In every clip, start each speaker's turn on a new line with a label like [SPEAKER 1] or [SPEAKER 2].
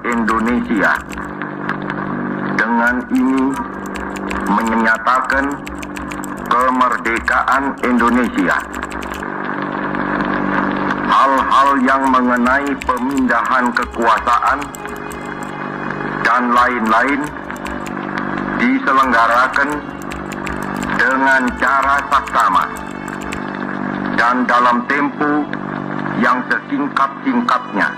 [SPEAKER 1] Indonesia. Dengan ini menyatakan kemerdekaan Indonesia. Hal-hal yang mengenai pemindahan kekuasaan dan lain-lain diselenggarakan dengan cara saksama dan dalam tempo yang sesingkat-singkatnya.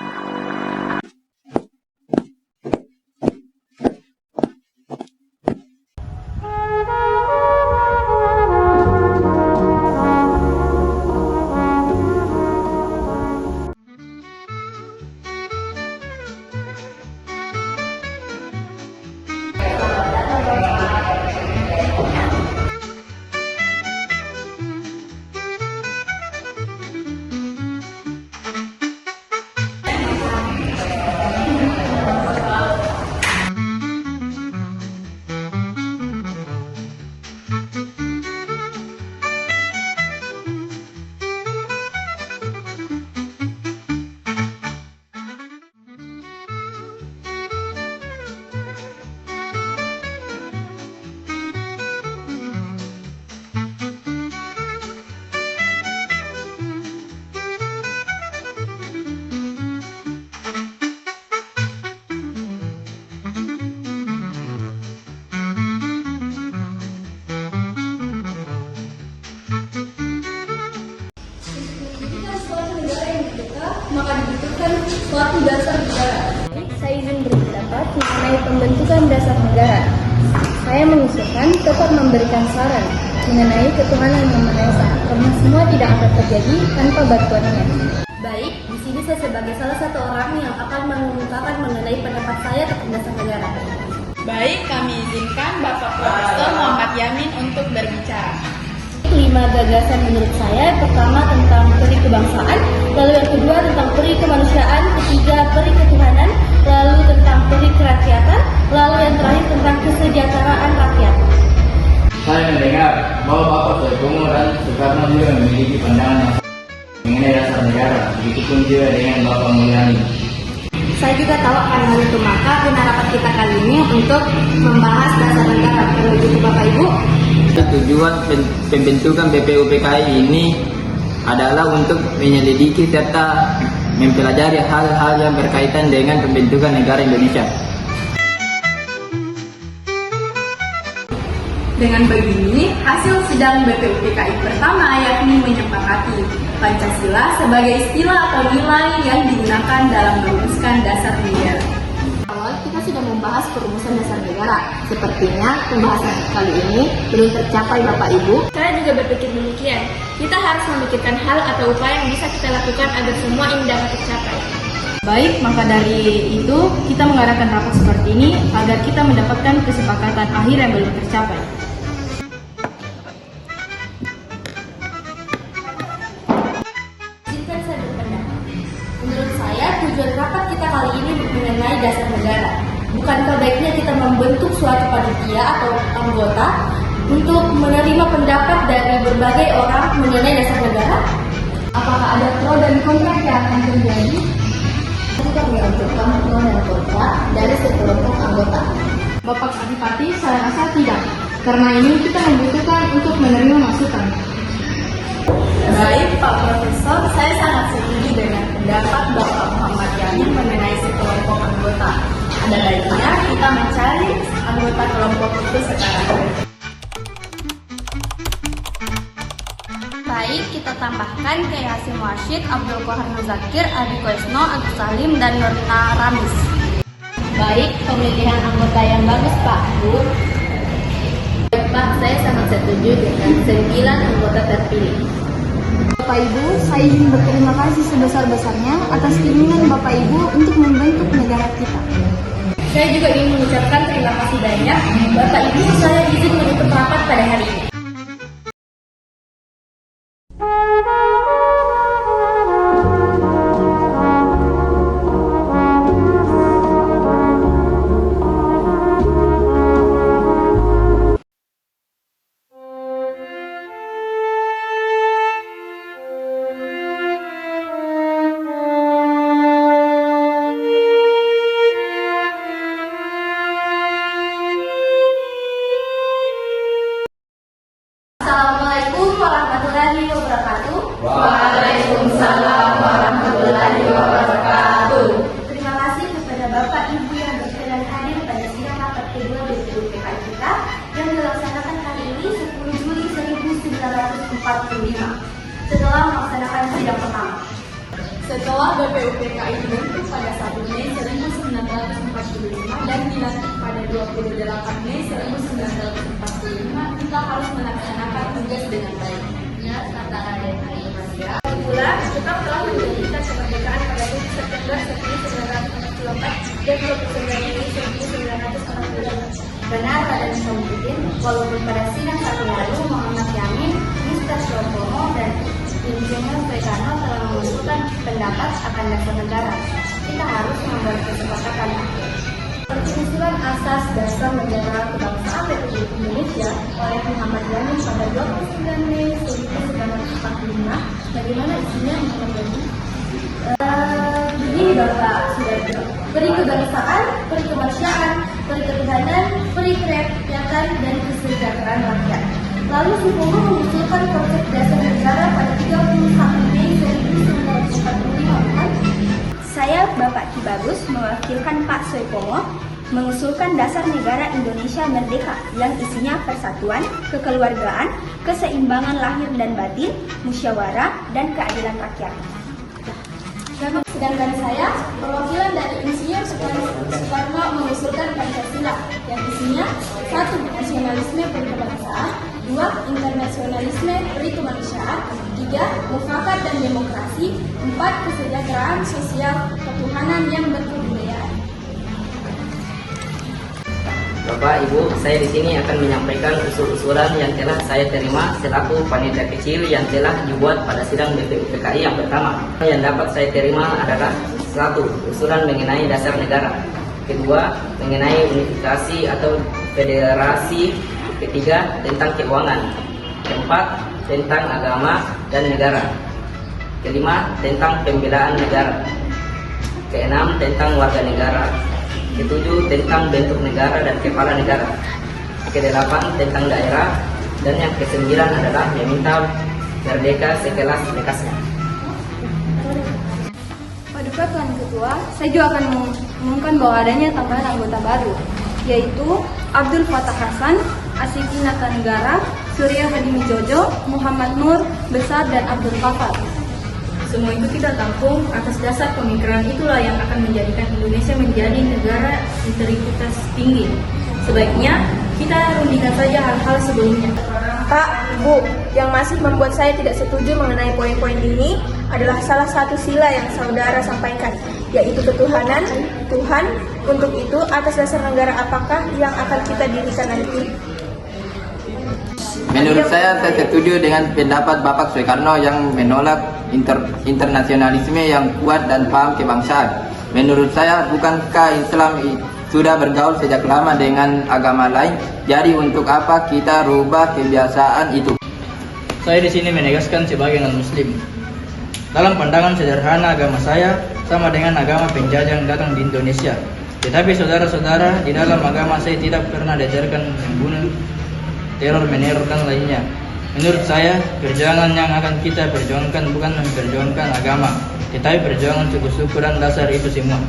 [SPEAKER 2] Maka dibutuhkan suatu dasar negara.
[SPEAKER 3] Saya izin berpendapat mengenai pembentukan dasar negara. Saya mengusulkan tetap memberikan saran mengenai ketuhanan yang Maha Esa, karena semua tidak akan terjadi tanpa bantuannya.
[SPEAKER 2] Baik, di sini saya sebagai salah satu orang yang akan mengungkapkan mengenai pendapat saya tentang dasar negara.
[SPEAKER 4] Baik, kami izinkan Bapak Profesor Muhammad Yamin untuk berbicara.
[SPEAKER 2] 5 gagasan menurut saya. Pertama tentang peri kebangsaan, lalu yang kedua tentang peri kemanusiaan, ketiga peri ketuhanan, lalu tentang peri kerakyatan, lalu yang terakhir tentang kesejahteraan rakyat.
[SPEAKER 5] Saya mendengar bahwa Bapak Soekarno dan Soekarno juga memiliki pandangan yang mengenai dasar negara, begitupun juga dengan Bapak Mulyani.
[SPEAKER 2] Saya juga tahu akan hal itu, maka rapat kita kali ini untuk membahas dasar negara. Kalau begitu Bapak Ibu,
[SPEAKER 5] Tujuan pembentukan BPUPKI ini adalah untuk menyelidiki serta mempelajari hal-hal yang berkaitan dengan pembentukan negara Indonesia.
[SPEAKER 4] Dengan begini, hasil sidang BPUPKI pertama yakni menyepakati Pancasila sebagai istilah atau nilai yang digunakan dalam merumuskan dasar negara.
[SPEAKER 2] awal kita sudah membahas perumusan dasar negara. Sepertinya pembahasan kali ini belum tercapai Bapak Ibu.
[SPEAKER 3] Saya juga berpikir demikian. Kita harus memikirkan hal atau upaya yang bisa kita lakukan agar semua ini dapat tercapai.
[SPEAKER 4] Baik, maka dari itu kita mengadakan rapat seperti ini agar kita mendapatkan kesepakatan akhir yang belum tercapai.
[SPEAKER 2] Izinkan saya berpendapat. Menurut saya tujuan rapat kita kali ini mengenai dasar negara. Bukankah baiknya kita membentuk suatu panitia atau anggota untuk menerima pendapat dari berbagai orang mengenai dasar negara? Apakah ada pro dan kontra yang akan terjadi? Kita mengajukan pro dan kontra dari sekelompok anggota.
[SPEAKER 4] Bapak Adipati, saya rasa tidak. Karena ini kita membutuhkan untuk menerima masukan. Baik, Pak Profesor, saya sangat setuju dengan pendapat Bapak Muhammad Yamin mengenai sekelompok anggota. Ada baiknya kita mencari anggota kelompok itu sekarang.
[SPEAKER 3] Baik, kita tambahkan Kiai Hasyim Rashid, Abdul Qahar Muzakir, Adi Koesno, Agus Salim, dan Nurina Ramis.
[SPEAKER 2] Baik, pemilihan anggota yang bagus Pak Bu. Baik Pak, saya sangat setuju dengan 9 anggota terpilih.
[SPEAKER 3] Bapak Ibu, saya ingin berterima kasih sebesar-besarnya atas keinginan Bapak Ibu untuk membentuk negara kita.
[SPEAKER 2] Saya juga ingin mengucapkan terima kasih banyak. Bapak Ibu, saya izin menutup rapat pada hari ini.
[SPEAKER 4] Setelah BPUPKI dibentuk pada 1 Mei 1945 dan dilantik pada 28 Mei 1945, kita harus melaksanakan tugas dengan baik.
[SPEAKER 2] Ya, kata Raden Madia.
[SPEAKER 3] Pula, Jepang telah menjadikan kemerdekaan pada 7 September 1944 dan 29 Mei 1945.
[SPEAKER 2] Benar, Raden Syamsuddin, walaupun pada sidang satu lalu Muhammad Yamin, Mr. Soekarno dan Insinyur Soekarno telah mengusulkan pendapat akan dasar negara, kita harus membuat kesepakatan.
[SPEAKER 3] Penyusunan asas dasar negara kebangsaan Republik Indonesia oleh Muhammad Yamin pada 29 Mei 1945, bagaimana isinya menurut Bapak?
[SPEAKER 2] Begini Bapak Sudarjo, peri kebangsaan, peri kemanusiaan, peri ketuhanan, peri kerakyatan, dan kesejahteraan rakyat. Lalu Supomo mengusulkan konsep dasar negara pada 31 Mei 1945, bukan?
[SPEAKER 3] Saya, Bapak Ki Bagus, mewakilkan Pak Soepomo, mengusulkan dasar negara Indonesia merdeka yang isinya persatuan, kekeluargaan, keseimbangan lahir dan batin, musyawarah, dan keadilan rakyat.
[SPEAKER 2] Sedangkan saya, perwakilan dari Insinyur Soekarno mengusulkan Pancasila yang isinya 1. Nasionalisme peri kebangsaan, 2. Internasionalisme peri kemanusiaan, 3. Mufakat dan demokrasi, 4. Kesejahteraan sosial, ketuhanan yang berkebudayaan.
[SPEAKER 5] Bapak, Ibu, saya di sini akan menyampaikan usul-usulan yang telah saya terima selaku panitia kecil yang telah dibuat pada sidang BPUPKI yang pertama. Yang dapat saya terima adalah 1. Usulan mengenai dasar negara. 2. Mengenai unifikasi atau federasi. 3. Tentang keuangan. 4. Tentang agama dan negara. 5. Tentang pembelaan negara. 6. Tentang warga negara. 7. Tentang bentuk negara dan kepala negara. 8. Tentang daerah. Dan yang ke-9 adalah meminta merdeka sekelas lekasnya.
[SPEAKER 3] Paduka Tuan Ketua, saya juga akan mengumumkan bahwa adanya tambahan anggota baru, yaitu Abdul Fattah Hasan, Asiki Natanegara, Surya Hadi Mijojo, Muhammad Nur, Besar, dan Abdul Qafar.
[SPEAKER 4] Semua itu kita tampung atas dasar pemikiran itulah yang akan menjadikan Indonesia menjadi negara integritas tinggi. Sebaiknya kita rundikan saja hal-hal sebelumnya.
[SPEAKER 3] Pak, Ibu, yang masih membuat saya tidak setuju mengenai poin-poin ini adalah salah satu sila yang saudara sampaikan, yaitu ketuhanan, Tuhan. Untuk itu, atas dasar negara apakah yang akan kita dirikan nanti?
[SPEAKER 5] Menurut saya setuju dengan pendapat Bapak Soekarno yang menolak internasionalisme yang kuat dan paham kebangsaan. Menurut saya, bukankah Islam sudah bergaul sejak lama dengan agama lain? Jadi untuk apa kita rubah kebiasaan itu?
[SPEAKER 6] Saya di sini menegaskan sebagai non-muslim. Dalam pandangan sederhana, agama saya sama dengan agama penjajah yang datang di Indonesia. Tetapi saudara-saudara, di dalam agama saya tidak pernah diajarkan membunuh, teror, meneror, dan lainnya. Menurut saya, perjuangan yang akan kita perjuangkan bukan memperjuangkan agama, tetapi perjuangan suku-suku dan dasar itu semua.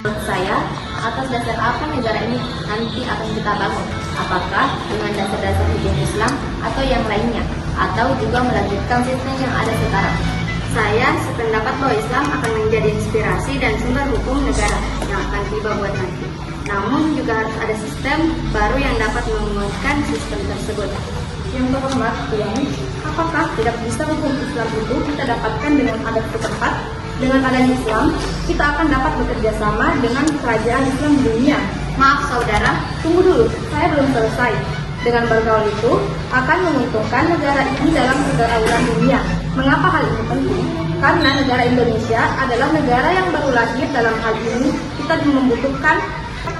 [SPEAKER 2] Menurut saya, atas dasar apa negara ini nanti akan kita bangun? Apakah dengan dasar-dasar hukum Islam atau yang lainnya? Atau juga melanjutkan sistem yang ada sekarang? Saya sependapat bahwa Islam akan menjadi inspirasi dan sumber hukum negara yang akan tiba buat nanti. Namun juga harus ada sistem baru yang dapat memuatkan sistem tersebut.
[SPEAKER 3] Yang terhormat, Tuan, apakah tidak bisa hukum Islam itu kita dapatkan dengan adat setempat? Dengan adanya Islam, kita akan dapat bekerja sama dengan kerajaan Islam dunia.
[SPEAKER 2] Maaf saudara,
[SPEAKER 3] Tunggu dulu, saya belum selesai. Dengan bergaul itu akan menguntungkan negara ini dalam pergaulan dunia. Mengapa hal ini penting? Karena negara Indonesia adalah negara yang baru lahir. Dalam hal ini kita membutuhkan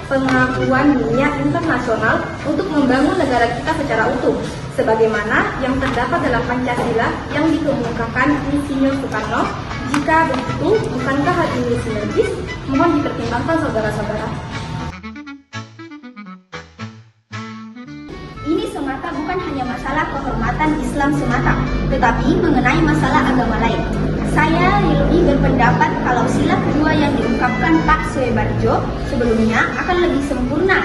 [SPEAKER 3] pengakuan dunia internasional untuk membangun negara kita secara utuh, sebagaimana yang terdapat dalam Pancasila yang dikemukakan Insinyur Soekarno. Jika begitu, bukankah hal ini sinergis? Mohon dipertimbangkan saudara-saudara. Ini semata bukan hanya masalah kehormatan Islam semata, tetapi mengenai masalah agama lain. Saya lebih berpendapat kalau sila kedua yang diungkapkan Pak Soebarjo sebelumnya akan lebih sempurna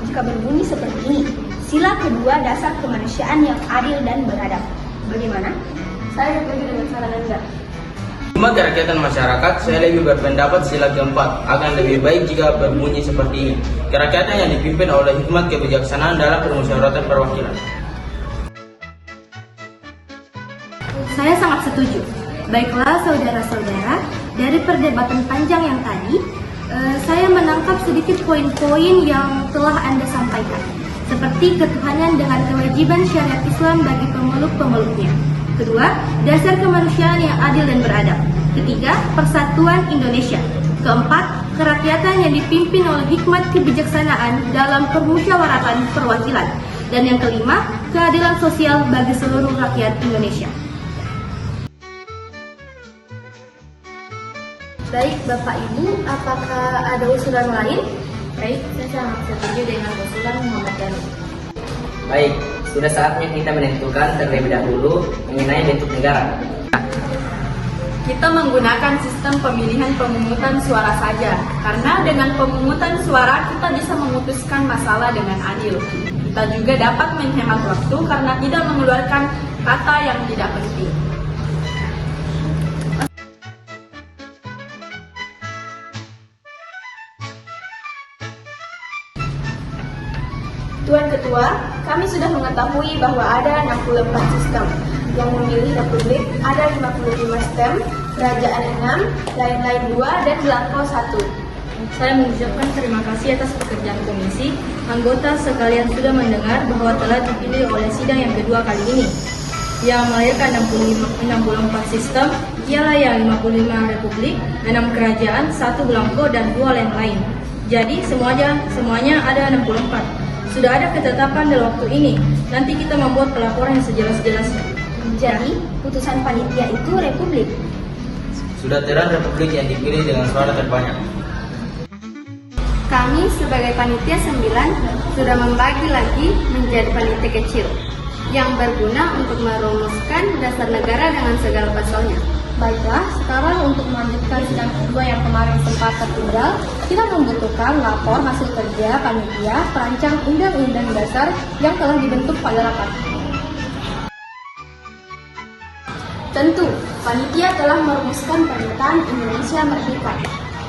[SPEAKER 3] jika berbunyi seperti ini. Sila kedua, dasar kemanusiaan yang adil dan beradab. Bagaimana? Saya setuju dengan saran Anda.
[SPEAKER 6] Umat kerakyatan masyarakat, saya lebih berpendapat sila keempat akan lebih baik jika berbunyi seperti ini. Kerakyatan yang dipimpin oleh hikmat kebijaksanaan dalam permusyawaratan perwakilan.
[SPEAKER 2] Saya sangat setuju. Baiklah saudara-saudara, dari perdebatan panjang yang tadi, saya menangkap sedikit poin-poin yang telah Anda sampaikan, seperti ketuhanan dengan kewajiban syariat Islam bagi pemeluk-pemeluknya. Kedua, dasar kemanusiaan yang adil dan beradab. Ketiga, persatuan Indonesia. Keempat, kerakyatan yang dipimpin oleh hikmat kebijaksanaan dalam permusyawaratan perwakilan. Dan yang kelima, keadilan sosial bagi seluruh rakyat Indonesia. Baik, Bapak Ibu, apakah ada usulan lain?
[SPEAKER 3] Baik, saya sangat setuju dengan usulan Muhammad Danu.
[SPEAKER 5] Baik, sudah saatnya kita menentukan terlebih dahulu mengenai bentuk negara.
[SPEAKER 4] Kita menggunakan sistem pemilihan pemungutan suara saja, karena dengan pemungutan suara kita bisa memutuskan masalah dengan adil. Kita juga dapat menghemat waktu karena tidak mengeluarkan kata yang tidak penting. Tuan Ketua, kami sudah mengetahui bahwa ada 64 sistem. Yang memilih republik ada 55 sistem, kerajaan 6, lain-lain 2, dan belangko 1.
[SPEAKER 3] Saya mengucapkan terima kasih atas pekerjaan komisi. Anggota sekalian sudah mendengar bahwa telah dipilih oleh sidang yang kedua kali ini. Yang melahirkan 64 sistem, ialah yang 55 republik, 6 kerajaan, 1 belangko, dan 2 lain-lain. Jadi semuanya ada 64. Sudah ada ketetapan dalam waktu ini. Nanti kita membuat pelaporan yang sejelas-jelasnya.
[SPEAKER 2] Jadi, putusan panitia itu republik.
[SPEAKER 6] Sudah terang republik yang dipilih dengan suara terbanyak.
[SPEAKER 2] Kami sebagai panitia 9 sudah membagi lagi menjadi panitia kecil yang berguna untuk merumuskan dasar negara dengan segala pasalnya.
[SPEAKER 3] Baiklah, sekarang untuk melanjutkan sidang kedua yang kemarin sempat tertunda, kita membutuhkan lapor hasil kerja panitia perancang undang-undang dasar yang telah dibentuk pada rapat.
[SPEAKER 2] Tentu, panitia telah merumuskan pernyataan Indonesia Merdeka,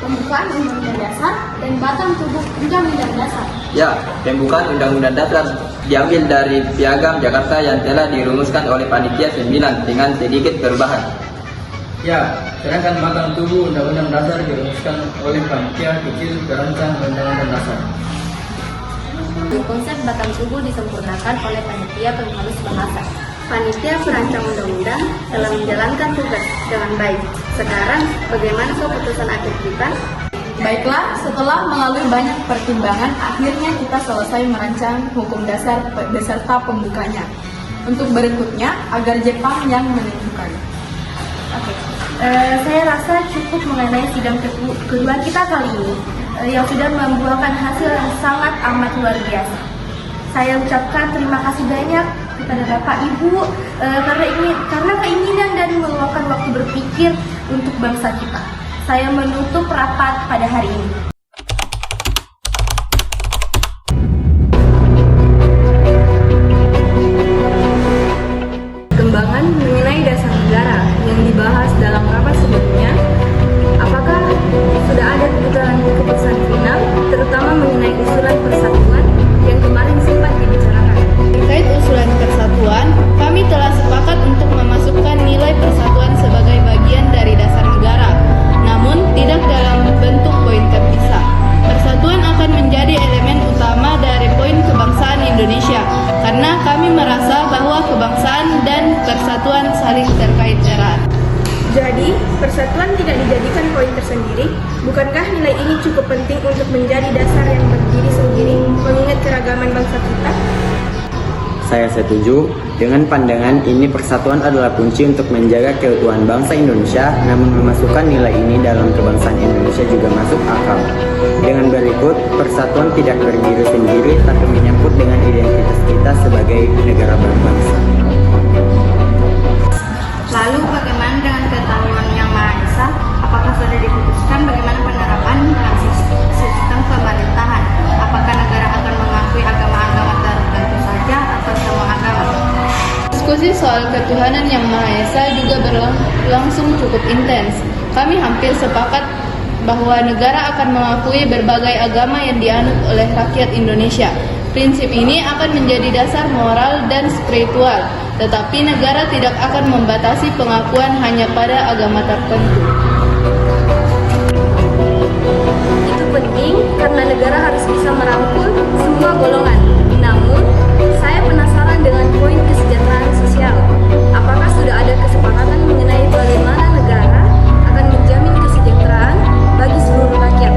[SPEAKER 2] pembukaan Undang-Undang Dasar, dan batang tubuh Undang-Undang Dasar.
[SPEAKER 6] Ya, pembukaan Undang-Undang Dasar diambil dari Piagam Jakarta yang telah dirumuskan oleh Panitia 9 dengan sedikit perubahan. Ya, sedangkan batang tubuh Undang-Undang Dasar dirumuskan oleh Panitia Kecil Perancang Undang-Undang Dasar.
[SPEAKER 2] Konsep batang tubuh disempurnakan oleh panitia penghalus bahasa. Panitia perancang undang-undang telah menjalankan tugas dengan baik. Sekarang, bagaimana keputusan akhir kita?
[SPEAKER 4] Baiklah, setelah melalui banyak pertimbangan, akhirnya kita selesai merancang hukum dasar beserta pembukanya. Untuk berikutnya, agar Jepang yang menentukan.
[SPEAKER 2] Oke. Saya rasa cukup mengenai sidang kedua kita kali ini yang sudah membuahkan hasil yang sangat amat luar biasa. Saya ucapkan terima kasih banyak kepada Bapak Ibu karena keinginan dan meluangkan waktu berpikir untuk bangsa kita. Saya menutup rapat pada hari ini.
[SPEAKER 3] Perkembangan mengenai dasar negara yang dibahas dalam rapat sebelumnya, apakah sudah ada keputusan final, terutama mengenai usulan persatuan yang kemarin sempat dibicarakan?
[SPEAKER 7] Terkait usulan persatuan, kami telah sepakat untuk memasukkan nilai persatuan sebagai bagian dari dasar negara, namun tidak dalam bentuk poin terpisah. Persatuan akan menjadi elemen utama dari poin kebangsaan Indonesia, karena kami merasa bahwa kebangsaan dan persatuan saling terkait erat.
[SPEAKER 2] Jadi, persatuan tidak dijadikan poin tersendiri. Bukankah nilai ini cukup penting untuk menjadi dasar yang berdiri sendiri, mengingat keragaman bangsa kita?
[SPEAKER 8] Saya setuju. Dengan pandangan ini, persatuan adalah kunci untuk menjaga keutuhan bangsa Indonesia, namun memasukkan nilai ini dalam kebangsaan Indonesia juga masuk akal. Dengan berikut, persatuan tidak berdiri sendiri, tapi menyangkut dengan identitas kita sebagai negara berbangsa.
[SPEAKER 3] Lalu bagaimana dengan ketatuan yang Maha Esa? Apakah sudah diputuskan bagaimana penerapan dalam sistem pemerintahan? Apakah negara akan mengakui agama-agama tertentu saja atau semua agama?
[SPEAKER 7] Diskusi Diskusi soal ketuhanan yang Maha Esa juga berlangsung cukup intens. Kami hampir sepakat bahwa negara akan mengakui berbagai agama yang dianut oleh rakyat Indonesia. Prinsip ini akan menjadi dasar moral dan spiritual, tetapi negara tidak akan membatasi pengakuan hanya pada agama tertentu.
[SPEAKER 3] Itu penting karena negara harus bisa merangkul semua golongan. Namun, saya penasaran dengan poin kesejahteraan sosial. Apakah sudah ada kesepakatan mengenai bagaimana negara akan menjamin kesejahteraan bagi seluruh rakyat?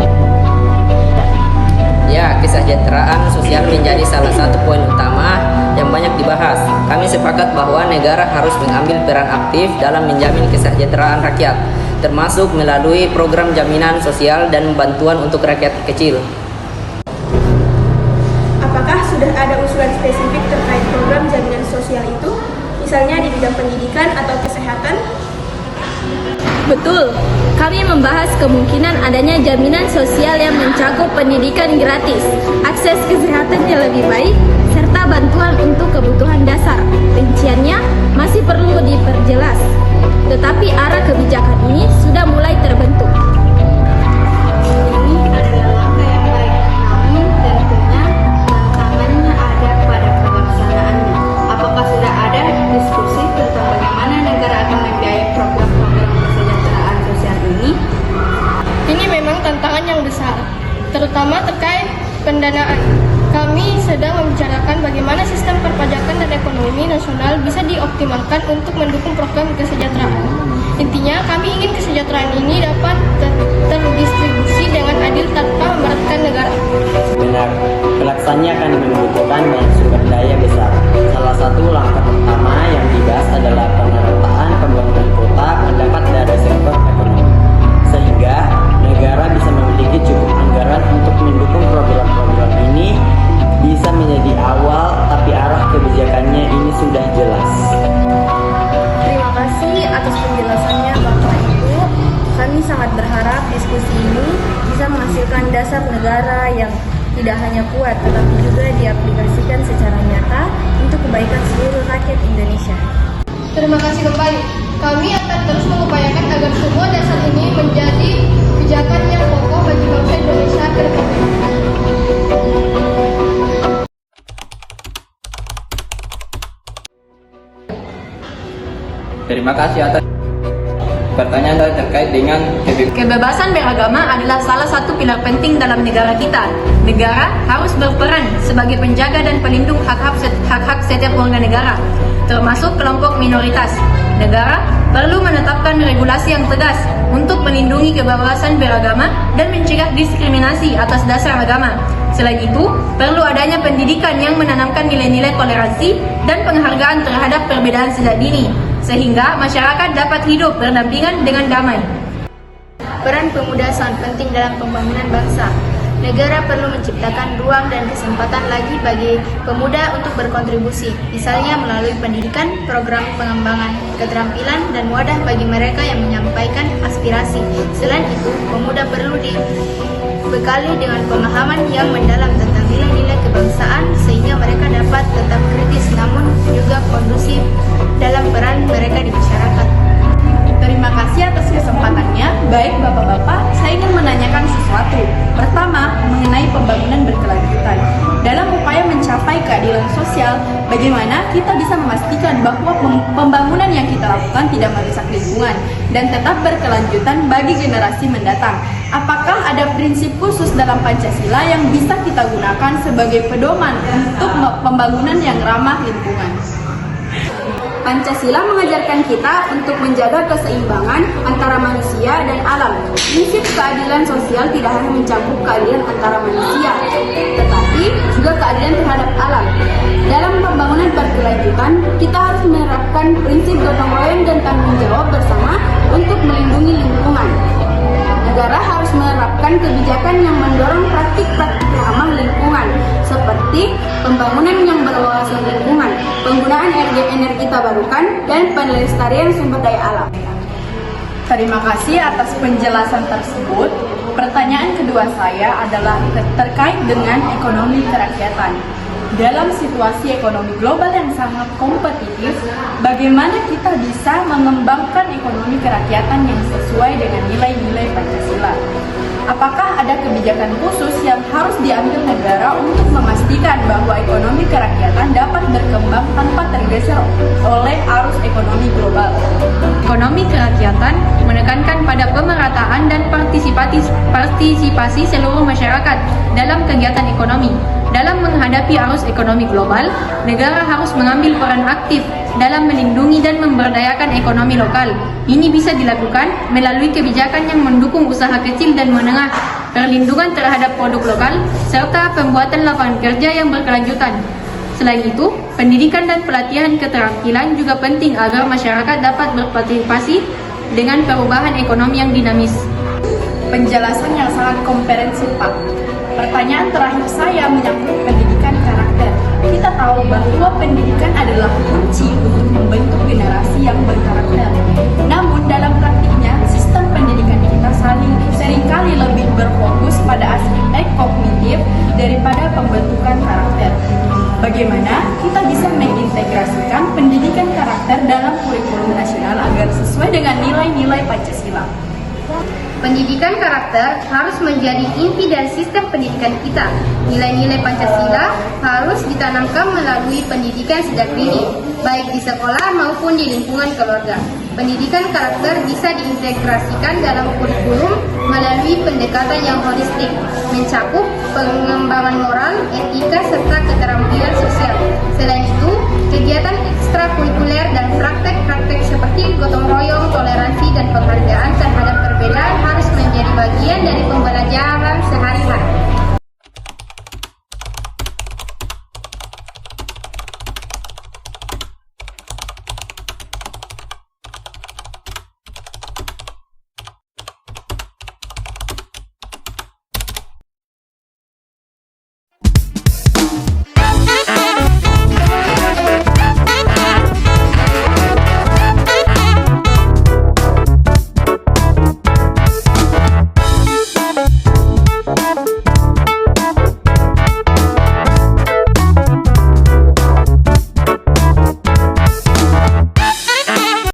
[SPEAKER 5] Ya, kesejahteraan sosial menjadi salah satu poin utama yang banyak dibahas. Kami sepakat bahwa negara harus mengambil peran aktif dalam menjamin kesejahteraan rakyat, termasuk melalui program jaminan sosial dan bantuan untuk rakyat kecil.
[SPEAKER 3] Apakah sudah ada usulan spesifik terkait program jaminan sosial itu, misalnya di bidang pendidikan atau kesehatan?
[SPEAKER 2] Betul, kami membahas kemungkinan adanya jaminan sosial yang mencakup pendidikan gratis, akses kesehatan yang lebih baik, serta bantuan untuk kebutuhan dasar. Rinciannya masih perlu diperjelas, tetapi arah kebijakan ini sudah mulai terbentuk.
[SPEAKER 3] Ini adalah langkah yang baik, namun tentunya tantangannya ada pada pelaksanaannya. Apakah sudah ada diskusi tentang bagaimana negara akan membiayai program-program kesejahteraan sosial ini?
[SPEAKER 2] Ini memang tantangan yang besar, terutama terkait pendanaan. Kami sedang membicarakan bagaimana sistem perpajakan dan ekonomi nasional bisa dioptimalkan untuk mendukung program kesejahteraan. Intinya, kami ingin kesejahteraan ini dapat terdistribusi dengan adil tanpa memberatkan negara.
[SPEAKER 8] Benar, pelaksananya akan membutuhkan banyak sumber daya besar. Salah satu langkah pertama yang dibahas adalah pemerataan pembangunan kota mendapat dari sektor ekonomi, sehingga negara bisa memiliki cukup anggaran untuk mendukung program-program ini. Bisa menjadi awal, tapi arah kebijakannya ini sudah jelas.
[SPEAKER 3] Terima kasih atas penjelasannya Bapak Ibu. Kami sangat berharap diskusi ini bisa menghasilkan dasar negara yang tidak hanya kuat, tetapi juga diaplikasikan secara nyata untuk kebaikan seluruh rakyat Indonesia.
[SPEAKER 2] Terima kasih kembali. Kami akan terus mengupayakan agar semua dasar ini menjadi kebijakan yang kokoh bagi bangsa Indonesia ke depan.
[SPEAKER 6] Terima kasih atas pertanyaan terkait dengan
[SPEAKER 7] Kebebasan beragama adalah salah satu pilar penting dalam negara kita. Negara harus berperan sebagai penjaga dan pelindung hak-hak setiap warga negara, termasuk kelompok minoritas. Negara perlu menetapkan regulasi yang tegas untuk melindungi kebebasan beragama dan mencegah diskriminasi atas dasar agama. Selain itu, perlu adanya pendidikan yang menanamkan nilai-nilai toleransi dan penghargaan terhadap perbedaan sejak dini, sehingga masyarakat dapat hidup berdampingan dengan damai.
[SPEAKER 3] Peran pemuda sangat penting dalam pembangunan bangsa. Negara perlu menciptakan ruang dan kesempatan lagi bagi pemuda untuk berkontribusi, misalnya melalui pendidikan, program pengembangan keterampilan, dan wadah bagi mereka yang menyampaikan aspirasi. Selain itu, pemuda perlu dibekali dengan pemahaman yang mendalam tentang nilai-nilai kebangsaan, sehingga mereka dapat tetap kritis namun juga kondusif dalam peran mereka di masyarakat.
[SPEAKER 7] Terima kasih atas kesempatannya. Baik Bapak-Bapak, saya ingin menanyakan sesuatu. Pertama, mengenai pembangunan berkelanjutan. Dalam upaya mencapai keadilan sosial, bagaimana kita bisa memastikan bahwa pembangunan yang kita lakukan tidak merusak lingkungan dan tetap berkelanjutan bagi generasi mendatang? Apakah ada prinsip khusus dalam Pancasila yang bisa kita gunakan sebagai pedoman untuk pembangunan yang ramah lingkungan?
[SPEAKER 3] Pancasila mengajarkan kita untuk menjaga keseimbangan antara manusia dan alam. Prinsip keadilan sosial tidak hanya mencakup keadilan antara manusia, tetapi juga keadilan terhadap alam. Dalam pembangunan berkelanjutan, kita harus menerapkan prinsip gotong royong dan tanggung jawab bersama untuk melindungi lingkungan. Negara harus menerapkan kebijakan yang mendorong praktik-praktik ramah lingkungan, seperti pembangunan yang berwawasan lingkungan, penggunaan energi terbarukan, dan pelestarian sumber daya alam.
[SPEAKER 7] Terima kasih atas penjelasan tersebut. Pertanyaan kedua saya adalah terkait dengan ekonomi kerakyatan.
[SPEAKER 4] Dalam situasi ekonomi global yang sangat kompetitif, bagaimana kita bisa mengembangkan ekonomi kerakyatan yang sesuai dengan nilai-nilai Pancasila? Apakah ada kebijakan khusus yang harus diambil negara untuk memastikan bahwa ekonomi kerakyatan dapat berkembang tanpa tergeser oleh arus ekonomi global?
[SPEAKER 7] Ekonomi kerakyatan menekankan pada pemerataan dan partisipasi seluruh masyarakat dalam kegiatan ekonomi. Dalam menghadapi arus ekonomi global, negara harus mengambil peran aktif dalam melindungi dan memberdayakan ekonomi lokal. Ini bisa dilakukan melalui kebijakan yang mendukung usaha kecil dan menengah, perlindungan terhadap produk lokal, serta pembuatan lapangan kerja yang berkelanjutan. Selain itu, pendidikan dan pelatihan keterampilan juga penting agar masyarakat dapat berpartisipasi dengan perubahan ekonomi yang dinamis.
[SPEAKER 4] Penjelasan yang sangat komprehensif, Pak. Pertanyaan terakhir saya menyangkut pendidikan karakter. Kita tahu bahwa pendidikan adalah kunci untuk membentuk generasi yang berkarakter. Namun dalam praktiknya, sistem pendidikan kita seringkali lebih berfokus pada aspek kognitif daripada pembentukan karakter. Bagaimana kita bisa mengintegrasikan pendidikan karakter dalam kurikulum nasional agar sesuai dengan nilai-nilai Pancasila?
[SPEAKER 3] Pendidikan karakter harus menjadi inti dari sistem pendidikan kita. Nilai-nilai Pancasila harus ditanamkan melalui pendidikan sejak dini, baik di sekolah maupun di lingkungan keluarga. Pendidikan karakter bisa diintegrasikan dalam kurikulum melalui pendekatan yang holistik, mencakup pengembangan moral, etika, serta keterampilan sosial. Selain itu, kegiatan ekstrakurikuler dan praktek-praktek seperti gotong royong, toleransi, dan penghargaan terhadap perbedaan harus menjadi bagian dari pembelajaran